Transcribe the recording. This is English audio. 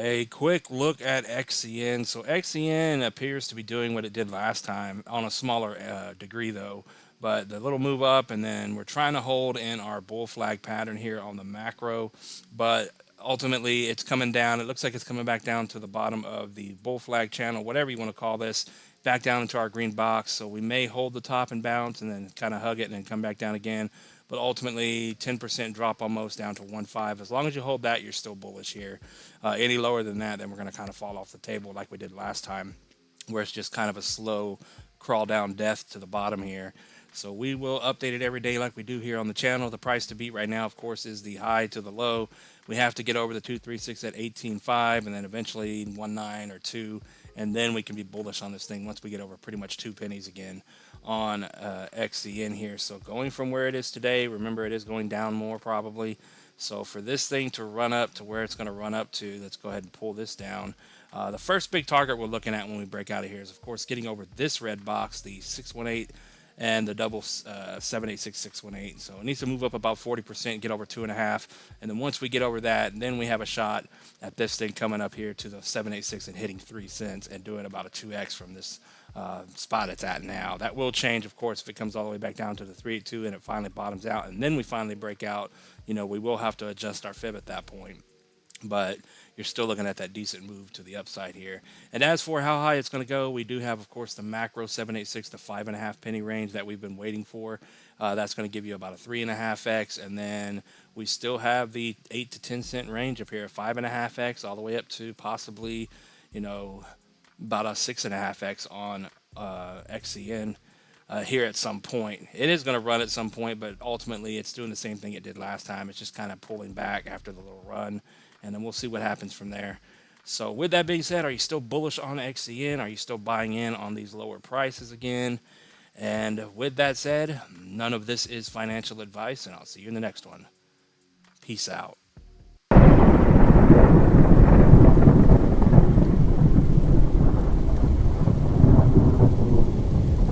A quick look at XCN. So XCN appears to be doing what it did last time on a smaller degree though. But the little move up, and then we're trying to hold in our bull flag pattern here on the macro. But ultimately, it's coming down. It looks like it's coming back down to the bottom of the bull flag channel, whatever you want to call this, back down into our green box. So we may hold the top and bounce and then kind of hug it and then come back down again. But ultimately, 10% drop almost down to 1.5. As long as you hold that, you're still bullish here. Any lower than that, then we're going to kind of fall off the table like we did last time, where it's just kind of a slow crawl down death to the bottom here. So we will update it every day like we do here on the channel. The price to beat right now, of course, is the high to the low. We have to get over the 236 at 18.5 and then eventually 19 or 2. And then we can be bullish on this thing once we get over pretty much 2 pennies again on XCN here. So going from where it is today, remember it is going down more probably. So for this thing to run up to where it's going to run up to, let's go ahead and pull this down. The first big target we're looking at when we break out of here is, of course, getting over this red box, the 618 and the double 786618. So it needs to move up about 40%, get over 2.5, and then once we get over that, then we have a shot at this thing coming up here to the 786 and hitting 3 cents and doing about a 2x from this spot it's at now. That will change, of course, if it comes all the way back down to the 382 and it finally bottoms out, and then we finally break out. You know, we will have to adjust our fib at that point, but you're still looking at that decent move to the upside here. And as for how high it's going to go, we do have, of course, the macro 786 to 5.5 penny range that we've been waiting for. That's going to give you about a 3.5x, and then we still have the 8 to 10 cent range up here, 5.5x, all the way up to possibly, you know, about a 6.5x on XCN. Here at some point. It is going to run at some point, but ultimately it's doing the same thing it did last time. It's just kind of pulling back after the little run, and then we'll see what happens from there. So with that being said, are you still bullish on XCN? Are you still buying in on these lower prices again? And with that said, none of this is financial advice, and I'll see you in the next one. Peace out.